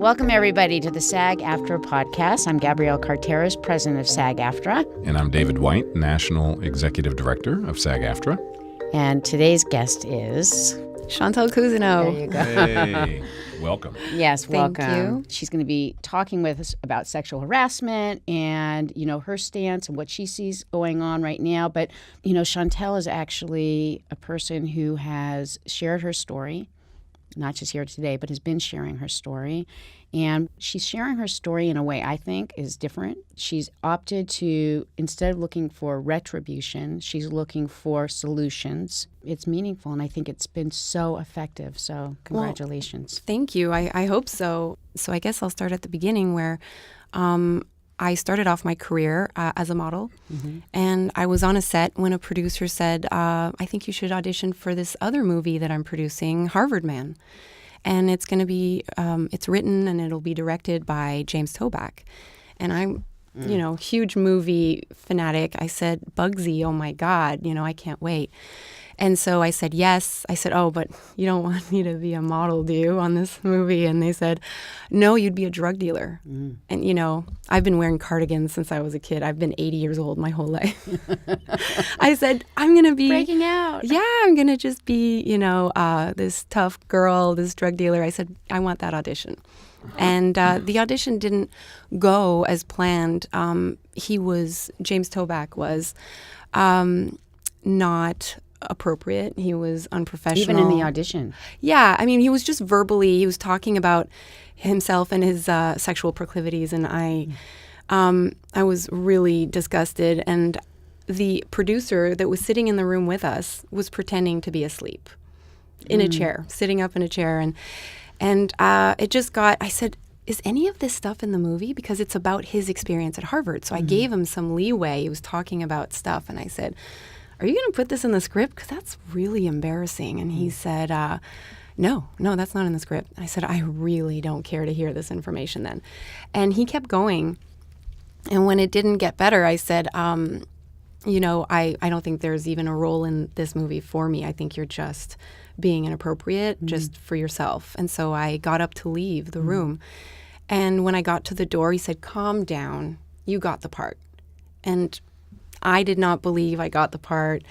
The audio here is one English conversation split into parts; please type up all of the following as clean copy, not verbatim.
Welcome, everybody, to the SAG-AFTRA podcast. I'm Gabrielle Carteris, president of SAG-AFTRA. And I'm David White, National Executive Director of SAG-AFTRA. And today's guest is... Chantal Cousineau. There you go. Hey, welcome. Yes, Thank welcome. you. She's going to be talking with us about sexual harassment and, her stance and what she sees going on right now. But, Chantal is actually a person who has shared her story, not just here today, but has been sharing her story. And she's sharing her story in a way I think is different. She's opted to, instead of looking for retribution, she's looking for solutions. It's meaningful, and I think it's been so effective. So congratulations. Well, thank you. I hope so. So I guess I'll start at the beginning where I started off my career as a model. Mm-hmm. And I was on a set when a producer said, I think you should audition for this other movie that I'm producing, Harvard Man. And it's going to be, it's written and it'll be directed by James Toback. And I'm, huge movie fanatic. I said, Bugsy, oh my God, I can't wait. And so I said, yes. I said, oh, but you don't want me to be a model, do you, on this movie? And they said, no, you'd be a drug dealer. Mm. And, I've been wearing cardigans since I was a kid. I've been 80 years old my whole life. I said, I'm going to be... breaking out. Yeah, I'm going to just be, this tough girl, this drug dealer. I said, I want that audition. And the audition didn't go as planned. James Toback was not appropriate. He was unprofessional. Even in the audition? Yeah. I mean, he was just he was talking about himself and his sexual proclivities, and I was really disgusted. And the producer that was sitting in the room with us was pretending to be asleep in a chair, sitting up in a chair. And it just I said, is any of this stuff in the movie? Because it's about his experience at Harvard. So I gave him some leeway. He was talking about stuff. And I said, are you going to put this in the script? Because that's really embarrassing. And he said, no, that's not in the script. I said, I really don't care to hear this information then. And he kept going. And when it didn't get better, I said, I don't think there's even a role in this movie for me. I think you're just being inappropriate just for yourself. And so I got up to leave the room. And when I got to the door, he said, calm down. You got the part. And I did not believe I got the part.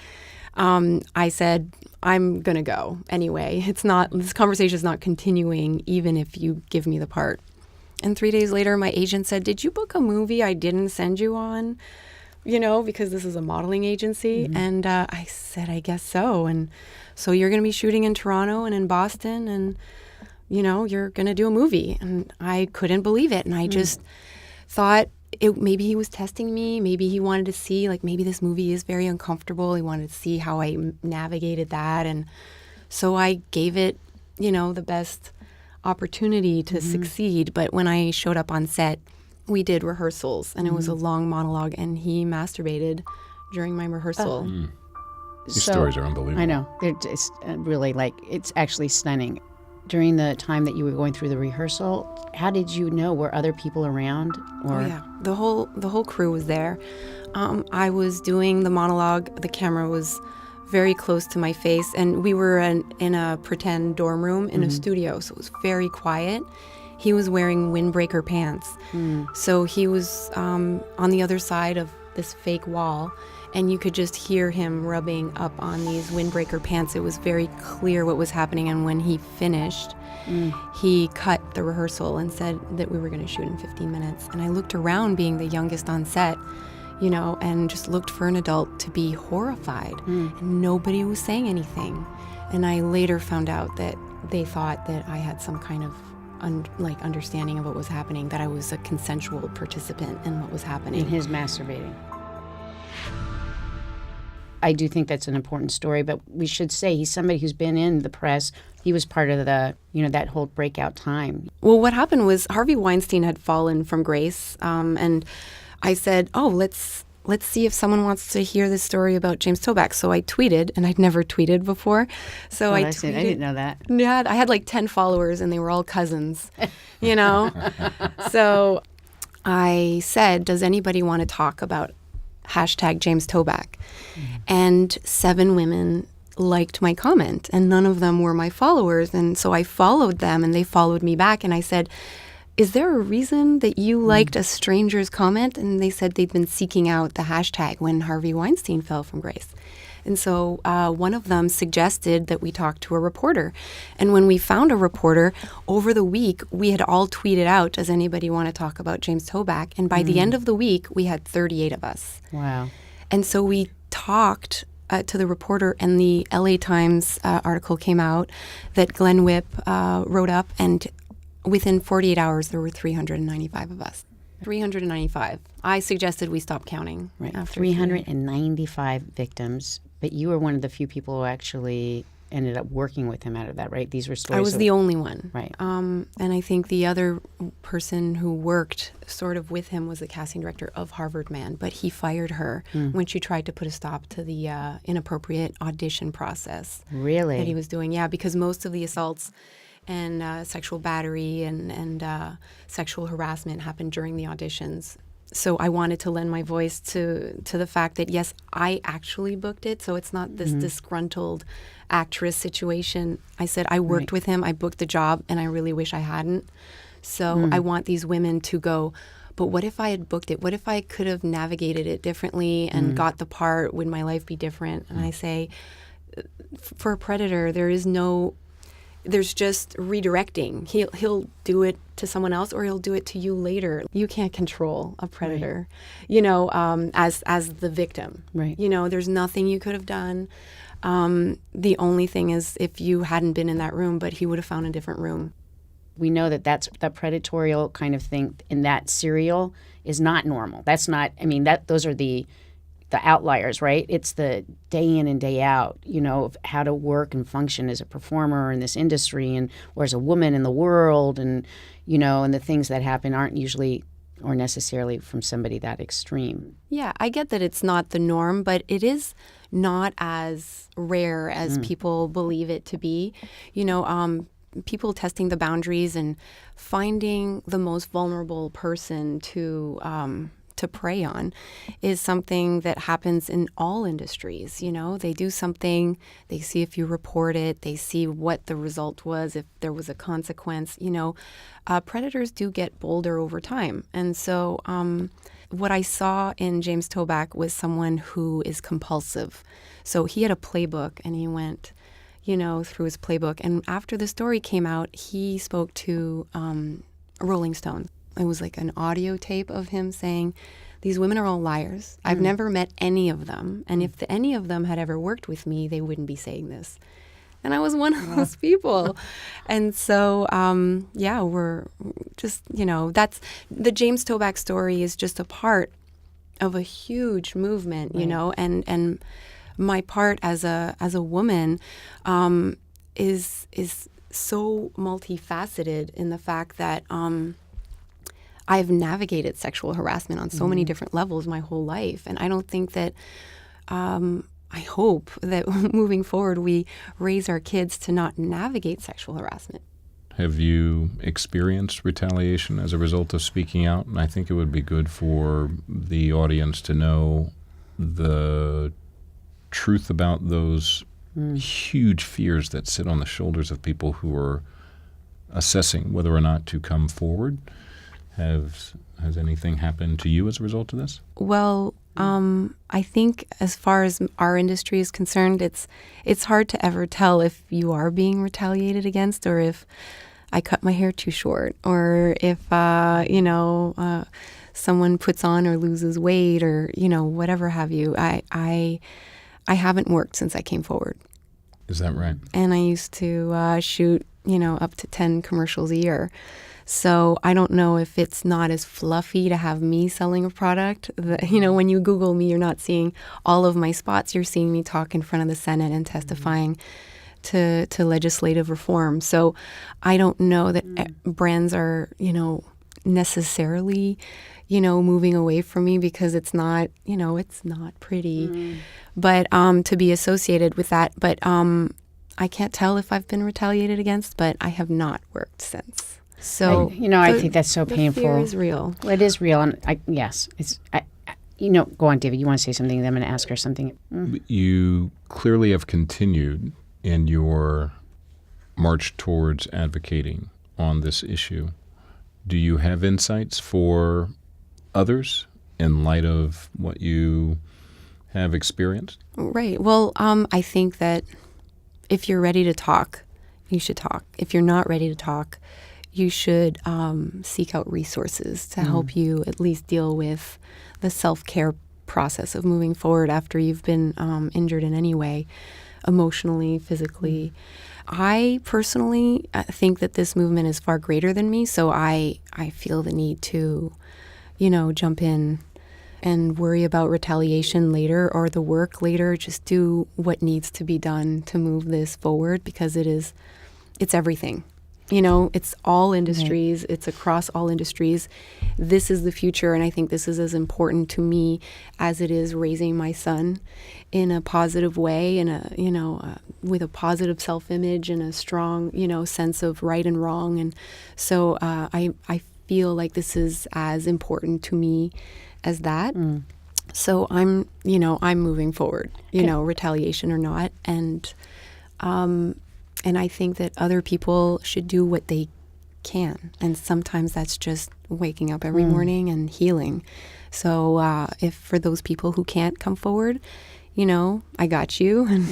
I said, I'm going to go anyway. This conversation is not continuing even if you give me the part. And 3 days later, my agent said, did you book a movie I didn't send you on? Because this is a modeling agency. Mm-hmm. And I said, I guess so. And so you're going to be shooting in Toronto and in Boston, and, you're going to do a movie. And I couldn't believe it. And I just thought, maybe he was testing me. Maybe he wanted to see, maybe this movie is very uncomfortable. He wanted to see how I navigated that. And so I gave it, the best opportunity to succeed. But when I showed up on set, we did rehearsals, and it was a long monologue, and he masturbated during my rehearsal. These stories are unbelievable. I know. It's really, it's actually stunning. During the time that you were going through the rehearsal, how did you know? Were other people around? Or? Oh, yeah. The whole crew was there. I was doing the monologue. The camera was very close to my face, and we were in a pretend dorm room in a studio, so it was very quiet. He was wearing windbreaker pants. So he was on the other side of this fake wall, and you could just hear him rubbing up on these windbreaker pants. It was very clear what was happening, and when he finished, he cut the rehearsal and said that we were going to shoot in 15 minutes. And I looked around, being the youngest on set, and just looked for an adult to be horrified. And nobody was saying anything. And I later found out that they thought that I had some kind of understanding of what was happening, that I was a consensual participant in what was happening. In his masturbating. I do think that's an important story, but we should say he's somebody who's been in the press. He was part of the, that whole breakout time. Well, what happened was Harvey Weinstein had fallen from grace, and I said, oh, let's see if someone wants to hear this story about James Toback. So I tweeted, and I'd never tweeted before. So I tweeted. I didn't know that. Yeah, I had 10 followers, and they were all cousins, So I said, does anybody want to talk about #James Toback? And 7 women liked my comment, and none of them were my followers. And so I followed them, and they followed me back. And I said, is there a reason that you liked a stranger's comment? And they said they'd been seeking out the hashtag when Harvey Weinstein fell from grace. And so one of them suggested that we talk to a reporter. And when we found a reporter, over the week, we had all tweeted out, does anybody want to talk about James Toback? And by the end of the week, we had 38 of us. Wow. And so we talked to the reporter, and the LA Times article came out that Glenn Whipp wrote up, and within 48 hours, there were 395 of us. 395. I suggested we stop counting. Right. After 395 victims, but you were one of the few people who actually ended up working with him out of that, right? These were stories. I was the only one. Right. And I think the other person who worked sort of with him was the casting director of Harvard Man, but he fired her when she tried to put a stop to the inappropriate audition process. Really? That he was doing. Yeah, because most of the assaults and sexual battery and sexual harassment happened during the auditions. So I wanted to lend my voice to the fact that, yes, I actually booked it, so it's not this disgruntled actress situation. I said I worked with him, I booked the job, and I really wish I hadn't. So I want these women to go, but what if I had booked it? What if I could have navigated it differently and got the part? Would my life be different? And I say, for a predator, there's just redirecting. He'll do it to someone else, or he'll do it to you later. You can't control a predator, as the victim. Right. There's nothing you could have done. The only thing is if you hadn't been in that room, but he would have found a different room. We know that that predatorial kind of thing in that serial is not normal. That's not. I mean, those are the outliers, right? It's the day in and day out, of how to work and function as a performer in this industry or as a woman in the world, and and the things that happen aren't usually or necessarily from somebody that extreme. Yeah, I get that it's not the norm, but it is not as rare as people believe it to be. People testing the boundaries and finding the most vulnerable person to prey on is something that happens in all industries. They do something, they see if you report it, they see what the result was, if there was a consequence. Predators do get bolder over time. And so what I saw in James Toback was someone who is compulsive. So he had a playbook, and he went through his playbook. And after the story came out, he spoke to Rolling Stone. It was like an audio tape of him saying, these women are all liars. I've never met any of them. And if any of them had ever worked with me, they wouldn't be saying this. And I was one of those people. And so, we're just, that's the James Toback story is just a part of a huge movement, and my part as a woman is so multifaceted in the fact that I've navigated sexual harassment on so many different levels my whole life. And I don't think that, I hope that moving forward we raise our kids to not navigate sexual harassment. Have you experienced retaliation as a result of speaking out? And I think it would be good for the audience to know the truth about those huge fears that sit on the shoulders of people who are assessing whether or not to come forward. Has anything happened to you as a result of this? Well, I think as far as our industry is concerned, it's hard to ever tell if you are being retaliated against, or if I cut my hair too short, or if someone puts on or loses weight, or whatever have you. I haven't worked since I came forward. Is that right? And I used to shoot up to 10 commercials a year. So I don't know if it's not as fluffy to have me selling a product. When you Google me, you're not seeing all of my spots. You're seeing me talk in front of the Senate and testifying to legislative reform. So I don't know that brands are, necessarily, moving away from me because it's not, it's not pretty. But to be associated with that. But I can't tell if I've been retaliated against, but I have not worked since. So I think that's so painful. The fear is real. Well, it is real, and go on, David. You want to say something? Then I'm going to ask her something. You clearly have continued in your march towards advocating on this issue. Do you have insights for others in light of what you have experienced? Right. Well, I think that if you're ready to talk, you should talk. If you're not ready to talk, you should seek out resources to help you at least deal with the self-care process of moving forward after you've been injured in any way, emotionally, physically. I personally think that this movement is far greater than me, so I feel the need to, jump in and worry about retaliation later or the work later. Just do what needs to be done to move this forward, because it's everything. It's all industries. Right. It's across all industries. This is the future, and I think this is as important to me as it is raising my son in a positive way, and with a positive self-image and a strong, sense of right and wrong. And so I feel like this is as important to me as that. So I'm moving forward, retaliation or not, and I think that other people should do what they can. And sometimes that's just waking up every morning and healing. So if for those people who can't come forward, I got you, and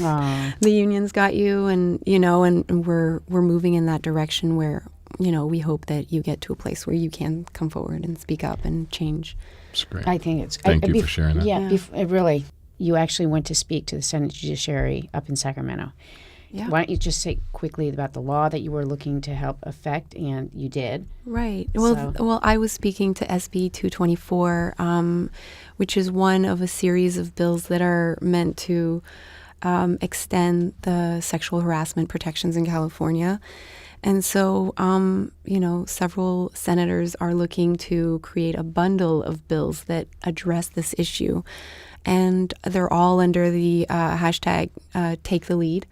the union's got you, and, and we're moving in that direction where, we hope that you get to a place where you can come forward and speak up and change. That's great. I think it's... Thank you for sharing that. Yeah. Really, you actually went to speak to the Senate Judiciary up in Sacramento. Yeah. Why don't you just say quickly about the law that you were looking to help affect, and you did? Right. Well, I was speaking to SB 224, which is one of a series of bills that are meant to extend the sexual harassment protections in California. And so, several senators are looking to create a bundle of bills that address this issue. And they're all under the hashtag Take the Lead.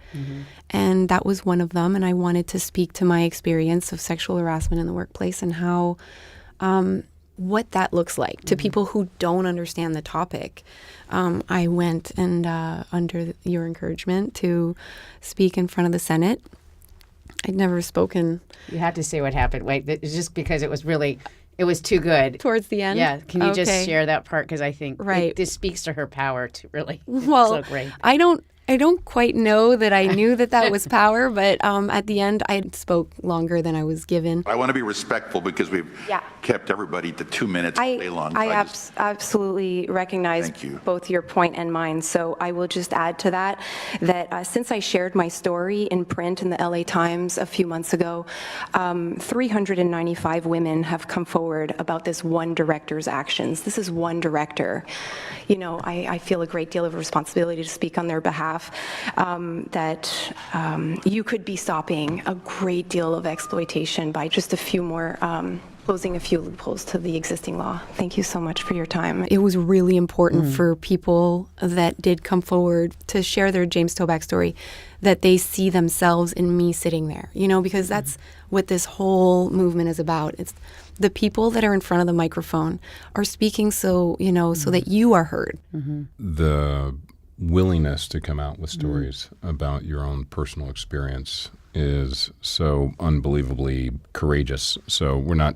And that was one of them. And I wanted to speak to my experience of sexual harassment in the workplace and how, what that looks like to people who don't understand the topic. I went and, under your encouragement, to speak in front of the Senate. I'd never spoken. You had to say what happened. Wait, it's just because it was too good. Towards the end? Yeah. Can you just share that part? Because I think this speaks to her power to really. Well, so great. I don't quite know that I knew that was power, but at the end I spoke longer than I was given. I want to be respectful because we've kept everybody to 2 minutes all day long. I absolutely recognize both your point and mine. So I will just add to that since I shared my story in print in the LA Times a few months ago, 395 women have come forward about this one director's actions. This is one director. I feel a great deal of responsibility to speak on their behalf. That you could be stopping a great deal of exploitation by just a few more, closing a few loopholes to the existing law. Thank you so much for your time. It was really important for people that did come forward to share their James Toback story, that they see themselves in me sitting there, because that's what this whole movement is about. It's the people that are in front of the microphone are speaking so that you are heard. The willingness to come out with stories about your own personal experience is so unbelievably courageous. So we're not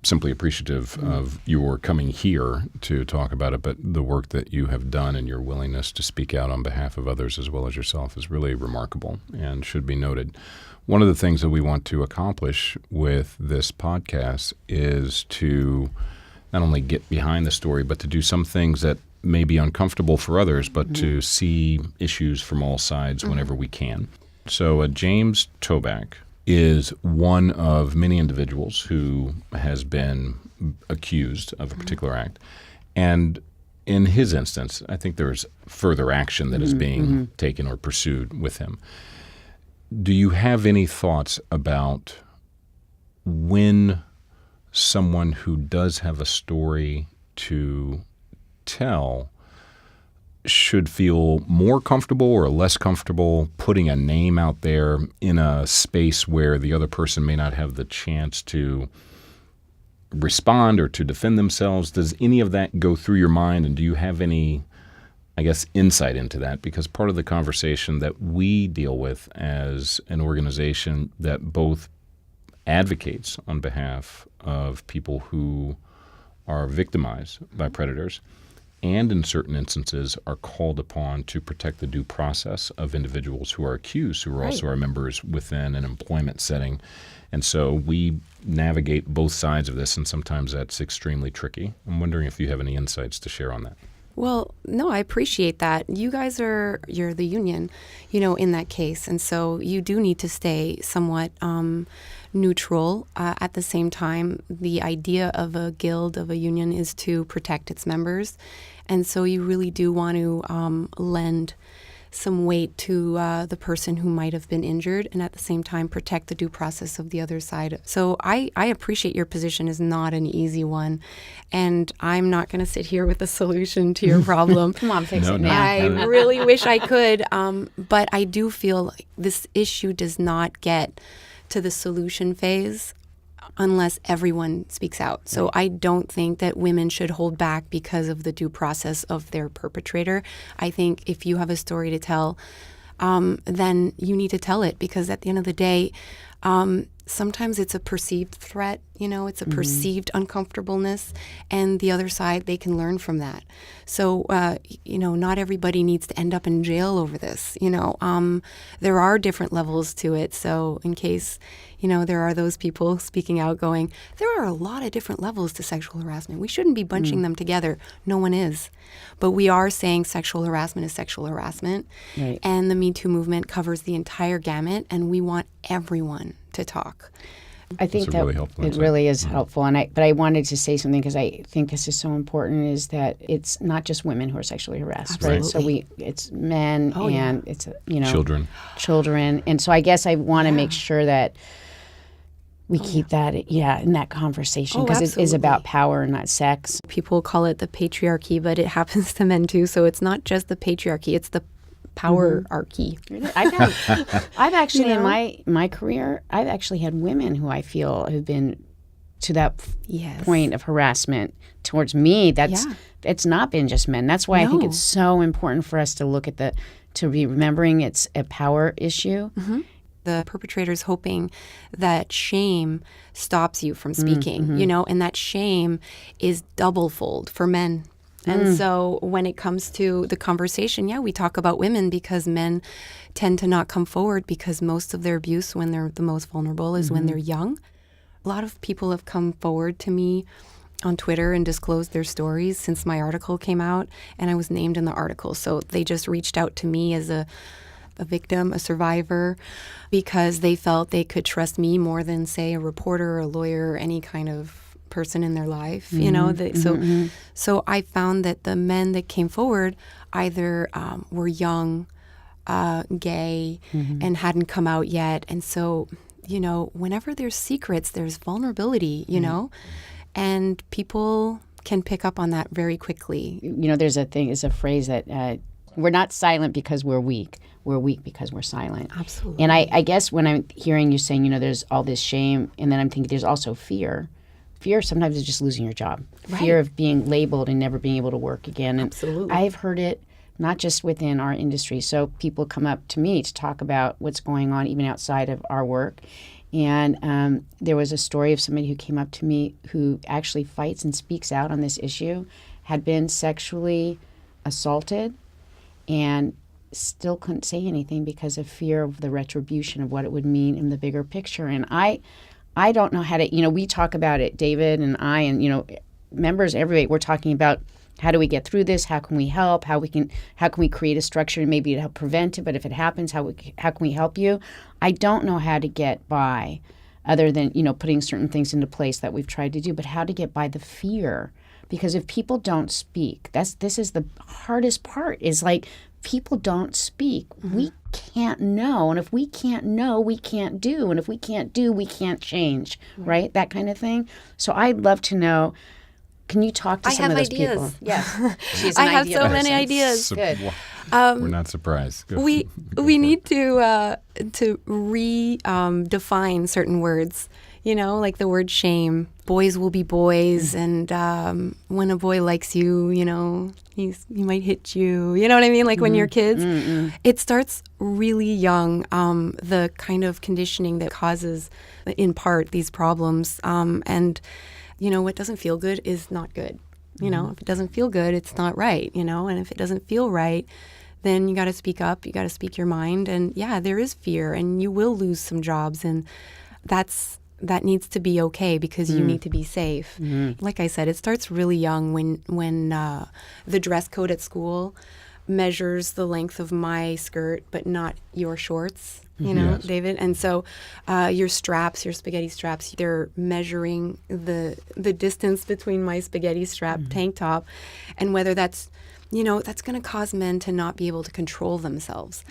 simply appreciative of your coming here to talk about it, but the work that you have done and your willingness to speak out on behalf of others as well as yourself is really remarkable and should be noted. One of the things that we want to accomplish with this podcast is to not only get behind the story, but to do some things that may be uncomfortable for others, but to see issues from all sides whenever we can. So James Toback is one of many individuals who has been accused of a particular act. And in his instance, I think there's further action that is being taken or pursued with him. Do you have any thoughts about when someone who does have a story to tell should feel more comfortable or less comfortable putting a name out there in a space where the other person may not have the chance to respond or to defend themselves? Does any of that go through your mind, and do you have any, insight into that? Because part of the conversation that we deal with as an organization that both advocates on behalf of people who are victimized by predators, and in certain instances are called upon to protect the due process of individuals who are accused, who are also our members within an employment setting. And so we navigate both sides of this, and sometimes that's extremely tricky. I'm wondering if you have any insights to share on that. Well, no, I appreciate that. You're the union, in that case. And so you do need to stay somewhat neutral. At the same time, the idea of a guild, of a union, is to protect its members. And so you really do want to lend some weight to the person who might have been injured, and at the same time protect the due process of the other side. So I appreciate your position is not an easy one, and I'm not going to sit here with a solution to your problem. Come on, fix it now. I really wish I could, but I do feel like this issue does not get to the solution phase unless everyone speaks out. So I don't think that women should hold back because of the due process of their perpetrator. I think if you have a story to tell, then you need to tell it, because at the end of the day, sometimes it's a perceived threat, it's a perceived uncomfortableness, and the other side, they can learn from that. So, not everybody needs to end up in jail over this, there are different levels to it. So in case, there are those people speaking out going, there are a lot of different levels to sexual harassment. We shouldn't be bunching them together. No one is. But we are saying sexual harassment is sexual harassment. Right. And the Me Too movement covers the entire gamut, and we want everyone to talk. I think That's a that really helpful it insight. really is helpful, but I wanted to say something because I think this is so important, is that it's not just women who are sexually harassed, right? So it's men and it's children, and so I guess I want to make sure that we keep that in that conversation, because it is about power, not sex. People call it the patriarchy, but it happens to men too. So it's not just the patriarchy; it's the power-archy. I've actually in my career, I've actually had women who I feel have been to that point of harassment towards me. It's not been just men. That's why I think it's so important for us to look at to be remembering it's a power issue. The perpetrator's hoping that shame stops you from speaking, and that shame is double-fold for men. And so when it comes to the conversation, we talk about women because men tend to not come forward, because most of their abuse when they're the most vulnerable is when they're young. A lot of people have come forward to me on Twitter and disclosed their stories since my article came out, and I was named in the article. So they just reached out to me as a victim, a survivor, because they felt they could trust me more than, say, a reporter, a lawyer, or any kind of person in their life, So I found that the men that came forward either were young, gay, and hadn't come out yet. And so, whenever there's secrets, there's vulnerability, and people can pick up on that very quickly. There's a phrase that we're not silent because we're weak. We're weak because we're silent. Absolutely. And I guess when I'm hearing you saying, there's all this shame, and then I'm thinking there's also fear. Fear sometimes is just losing your job. Right. Fear of being labeled and never being able to work again. And Absolutely. I've heard it not just within our industry. So people come up to me to talk about what's going on even outside of our work. And there was a story of somebody who came up to me who actually fights and speaks out on this issue, had been sexually assaulted, and still couldn't say anything because of fear of the retribution of what it would mean in the bigger picture. And I don't know how to, we talk about it, David and I, and, members everywhere, we're talking about how do we get through this? How can we help? How can we create a structure maybe to help prevent it? But if it happens, how can we help you? I don't know how to get by other than, putting certain things into place that we've tried to do, but how to get by the fear. Because if people don't speak, this is the hardest part, is like people don't speak. We can't know. And if we can't know, we can't do. And if we can't do, we can't change, right? That kind of thing. So I'd love to know, can you talk to some of those people? Yes. She's I an have idea so person. many ideas. Good. We're not surprised. Go We for need it. to redefine certain words. You know, like the word shame. Boys will be boys, and when a boy likes you, you know, he might hit you. You know what I mean? Like when you're kids. It starts really young, the kind of conditioning that causes, in part, these problems. And, you know, what doesn't feel good is not good. You know, if it doesn't feel good, it's not right, you know, and if it doesn't feel right, then you got to speak up, you got to speak your mind. And yeah, there is fear, and you will lose some jobs, and that needs to be okay because you need to be safe. Like I said, it starts really young when the dress code at school measures the length of my skirt, but not your shorts, you know, Yes. David. And so your straps, your spaghetti straps, they're measuring the distance between my spaghetti strap tank top, and whether that's, you know, that's going to cause men to not be able to control themselves.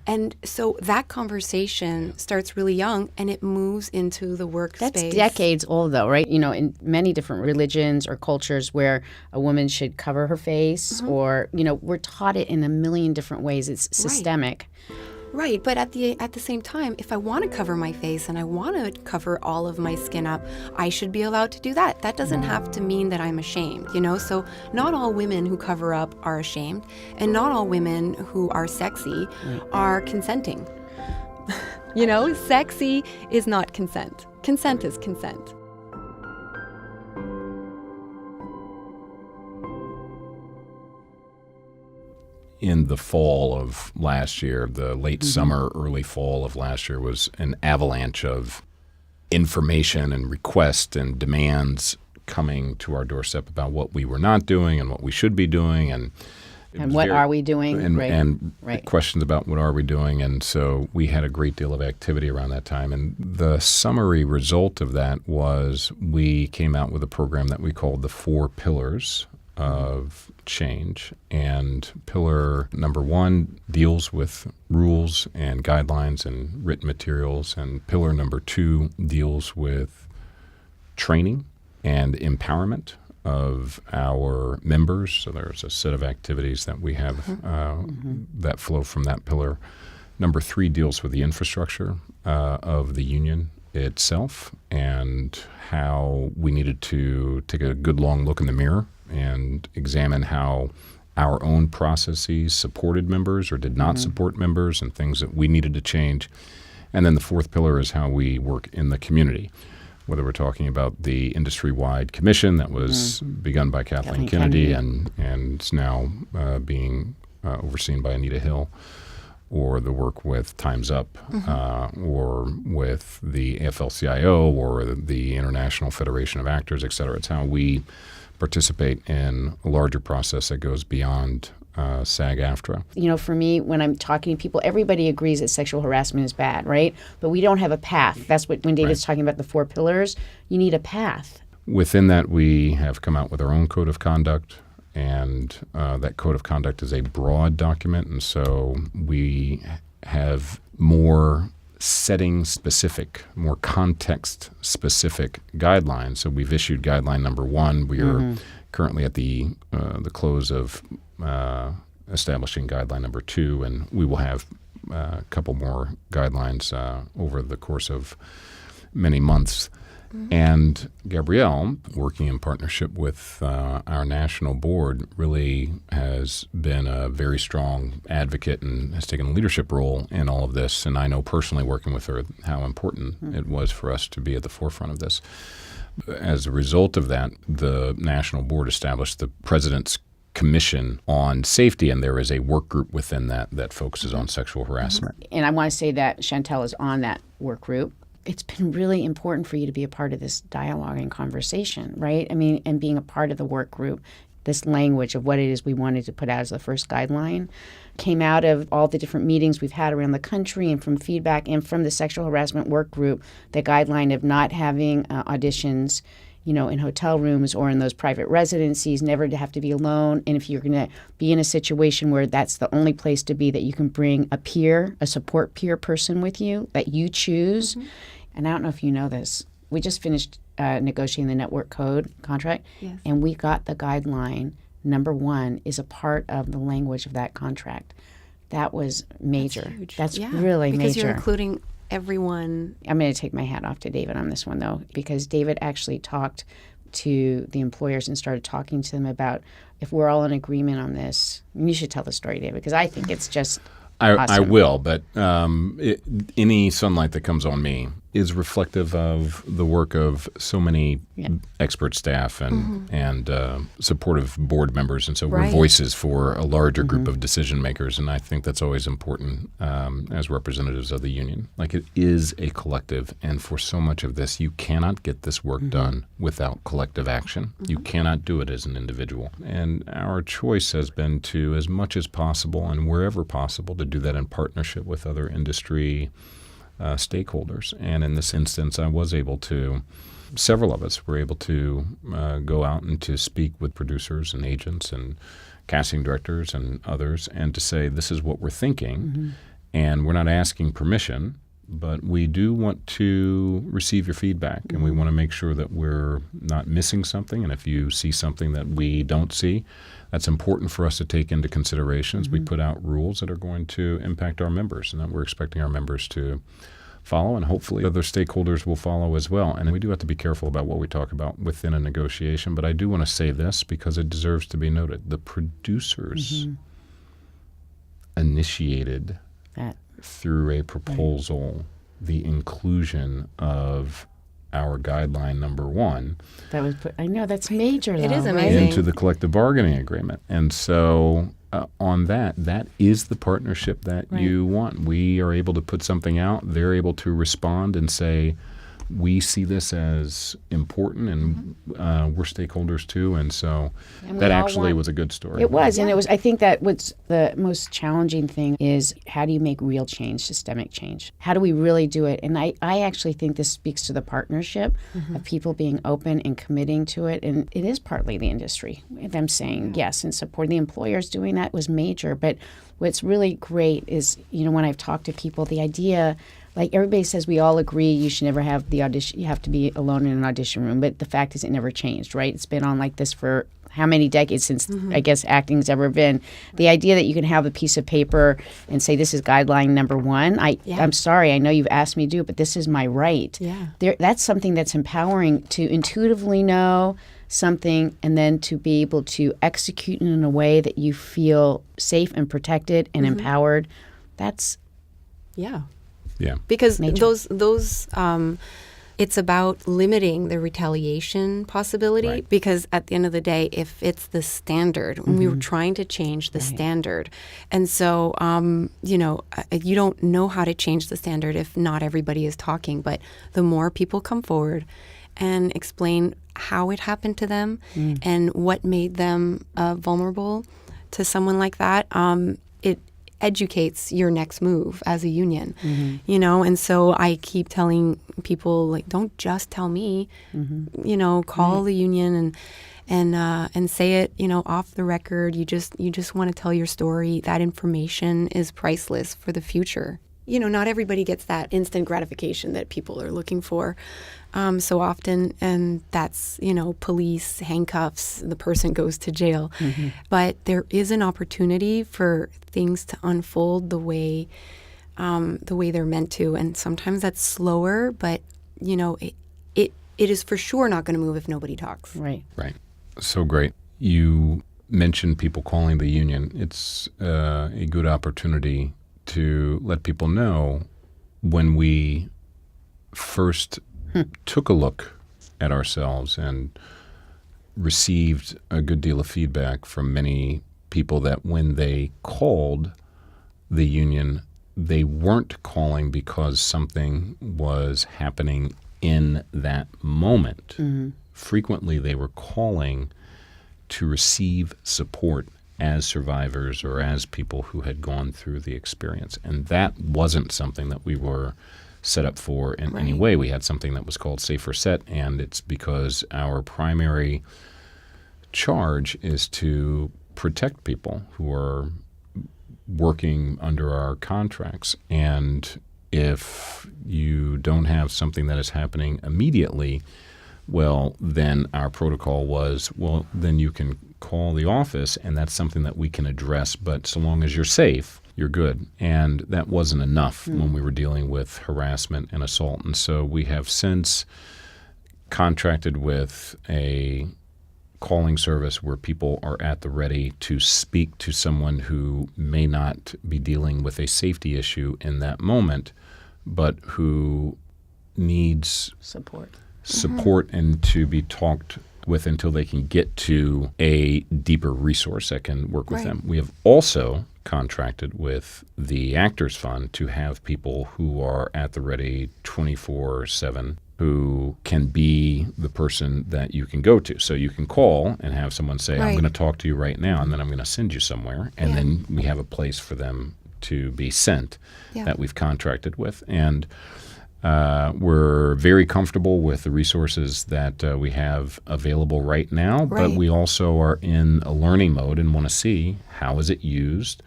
And so that conversation starts really young, and it moves into the workspace. That's decades old, though, right? You know, in many different religions or cultures where a woman should cover her face, or, you know, we're taught it in a million different ways. It's systemic. Right, but at the same time, if I want to cover my face and I want to cover all of my skin up, I should be allowed to do that. That doesn't have to mean that I'm ashamed, you know? So not all women who cover up are ashamed, and not all women who are sexy are consenting. You know, sexy is not consent. Consent is consent. In the fall of last year, the late summer, early fall of last year, was an avalanche of information and requests and demands coming to our doorstep about what we were not doing and what we should be doing. And what are we doing? And Right. questions about what are we doing. And so we had a great deal of activity around that time. And the summary result of that was we came out with a program that we called the 4 Pillars of Change. And pillar number 1 deals with rules and guidelines and written materials. And pillar number 2 deals with training and empowerment of our members. So there's a set of activities that we have that flow from that pillar. Number 3 deals with the infrastructure of the union itself and how we needed to take a good long look in the mirror and examine how our own processes supported members or did not support members and things that we needed to change. And then the 4th pillar is how we work in the community, whether we're talking about the industry-wide commission that was begun by Kathleen Kennedy and is now being overseen by Anita Hill, or the work with Time's Up, or with the AFL-CIO or the International Federation of Actors, et cetera. It's how we participate in a larger process that goes beyond SAG-AFTRA. You know, for me, when I'm talking to people, everybody agrees that sexual harassment is bad, right? But we don't have a path. That's what when David's talking about the 4 pillars, you need a path. Within that, we have come out with our own code of conduct, and that code of conduct is a broad document, and so we have more setting-specific, more context-specific guidelines. So we've issued guideline number 1. We are currently at the close of establishing guideline number 2, and we will have a couple more guidelines over the course of many months. And Gabrielle, working in partnership with our national board, really has been a very strong advocate and has taken a leadership role in all of this. And I know personally, working with her, how important it was for us to be at the forefront of this. As a result of that, the national board established the President's Commission on Safety, and there is a work group within that focuses on sexual harassment. And I want to say that Chantal is on that work group. It's been really important for you to be a part of this dialogue and conversation, right? I mean, and being a part of the work group, this language of what it is we wanted to put out as the first guideline came out of all the different meetings we've had around the country and from feedback and from the sexual harassment work group, the guideline of not having auditions, you know, in hotel rooms or in those private residencies, never to have to be alone. And if you're going to be in a situation where that's the only place to be, that you can bring a peer, a support peer person with you that you choose. And I don't know if you know this. We just finished negotiating the network code contract, and we got the guideline. Number 1 is a part of the language of that contract. That was major. That's huge. That's Yeah, really because major. you're including everyone. I'm going to take my hat off to David on this one, though, because David actually talked to the employers and started talking to them about if we're all in agreement on this. And you should tell the story, David, because I think it's just I awesome. will, but any sunlight that comes on me is reflective of the work of so many expert staff and supportive board members, and so we're voices for a larger group of decision makers, and I think that's always important as representatives of the union. Like, it is a collective, and for so much of this, you cannot get this work done without collective action. You cannot do it as an individual, and our choice has been to, as much as possible and wherever possible, to do that in partnership with other industry stakeholders. And in this instance, I was able to, several of us were able to go out and to speak with producers and agents and casting directors and others, and to say, this is what we're thinking, and we're not asking permission, but we do want to receive your feedback, and we want to make sure that we're not missing something, and if you see something that we don't see, that's important for us to take into consideration as we put out rules that are going to impact our members, and that we're expecting our members to follow, and hopefully other stakeholders will follow as well. And we do have to be careful about what we talk about within a negotiation, but I do want to say this because it deserves to be noted. The producers initiated That. through a proposal the inclusion of our guideline number 1 That was I know that's major. It is though, amazing. right? into the collective bargaining agreement. And so on that is the partnership that you want. We are able to put something out. They're able to respond and say, we see this as important, and we're stakeholders too. And so And we that all actually want- was a good story. It was, and it was. I think that what's the most challenging thing is, how do you make real change, systemic change? How do we really do it? And I actually think this speaks to the partnership of people being open and committing to it. And it is partly the industry, them saying yes and supporting the employers doing that was major. But what's really great is, when I've talked to people, the idea. Like, everybody says we all agree you should never have the audition, you have to be alone in an audition room. But the fact is, it never changed, right? It's been on like this for how many decades since, I guess, acting's ever been. The idea that you can have a piece of paper and say, this is guideline number 1, I'm sorry, I know you've asked me to do it, but this is my right. Yeah. That's something that's empowering, to intuitively know something and then to be able to execute in a way that you feel safe and protected and empowered. That's Yeah. Yeah. Because Major. those it's about limiting the retaliation possibility. Right. Because at the end of the day, if it's the standard, when we were trying to change the standard, and so you don't know how to change the standard if not everybody is talking. But the more people come forward and explain how it happened to them and what made them vulnerable to someone like that, it educates your next move as a union, and so I keep telling people, like, don't just tell me, call the union and say it, off the record. You just want to tell your story. That information is priceless for the future. Not everybody gets that instant gratification that people are looking for so often, and that's, police, handcuffs, the person goes to jail. But there is an opportunity for things to unfold the way they're meant to, and sometimes that's slower, but, it is for sure not going to move if nobody talks. right. Right. So great. You mentioned people calling the union. It's a good opportunity to let people know, when we first took a look at ourselves and received a good deal of feedback from many people, that when they called the union, they weren't calling because something was happening in that moment. Frequently, they were calling to receive support as survivors or as people who had gone through the experience. And that wasn't something that we were set up for in any way. We had something that was called Safer Set, and it's because our primary charge is to protect people who are working under our contracts. And if you don't have something that is happening immediately, well, then our protocol was, then you can call the office, and that's something that we can address. But so long as you're safe, you're good. And that wasn't enough when we were dealing with harassment and assault. And so we have since contracted with a calling service where people are at the ready to speak to someone who may not be dealing with a safety issue in that moment, but who needs Support. and to be talked with until they can get to a deeper resource that can work with them. We have also contracted with the Actors Fund to have people who are at the ready 24/7 who can be the person that you can go to. So you can call and have someone say, I'm going to talk to you right now, and then I'm going to send you somewhere. And then we have a place for them to be sent that we've contracted with. And we're very comfortable with the resources that we have available right now, but we also are in a learning mode and want to see how is it used.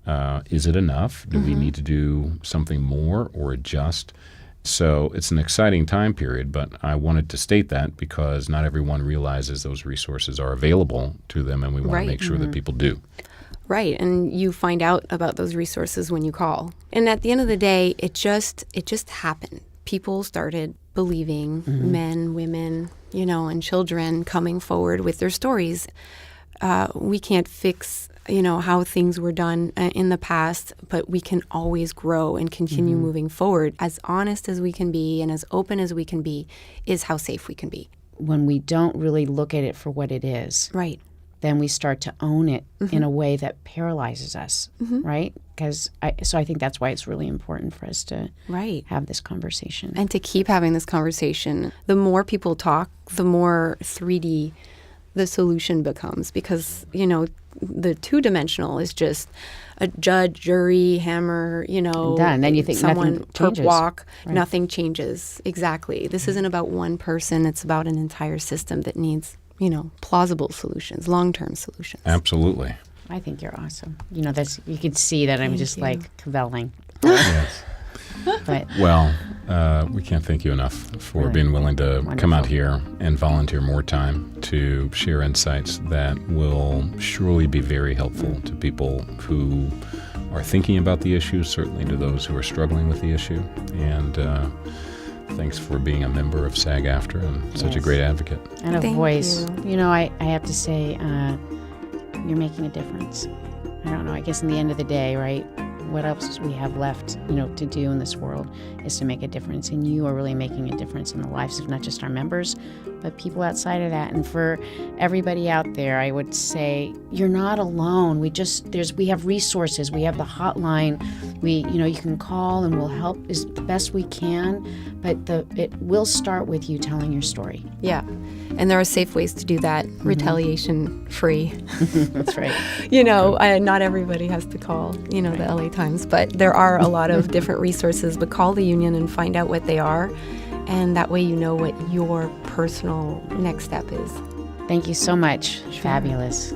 Is it enough? Do we need to do something more or adjust? So it's an exciting time period, but I wanted to state that because not everyone realizes those resources are available to them, and we want to make sure that people do. Right, and you find out about those resources when you call. And at the end of the day, it just happened. People started believing, men, women, and children coming forward with their stories. We can't fix how things were done in the past, but we can always grow and continue moving forward. As honest as we can be and as open as we can be is how safe we can be. When we don't really look at it for what it is, then we start to own it in a way that paralyzes us, right? So I think that's why it's really important for us to have this conversation. And to keep having this conversation. The more people talk, the more 3D the solution becomes, because, the two-dimensional is just a judge, jury, hammer, and done. Then you think someone nothing changes. walk, nothing changes. Exactly. This isn't about one person. It's about an entire system that needs, plausible solutions, long-term solutions. Absolutely. I think you're awesome. That's you can see that I'm just like cavelling. Yes. But Well, we can't thank you enough for being willing to come out here and volunteer more time to share insights that will surely be very helpful to people who are thinking about the issue, certainly to those who are struggling with the issue. And thanks for being a member of SAG-AFTRA and such a great advocate. and a Thank voice. you. I have to say, you're making a difference. I don't know. I guess in the end of the day, right? What else we have left, to do in this world is to make a difference. And you are really making a difference in the lives of not just our members, but people outside of that. And for everybody out there, I would say you're not alone. We have resources. We have the hotline. You can call and we'll help as the best we can. But it will start with you telling your story. Yeah. And there are safe ways to do that, retaliation free. That's right. Not everybody has to call, the LA Times, but there are a lot of different resources. But call the union and find out what they are. And that way you know what your personal next step is. Thank you so much. Fabulous.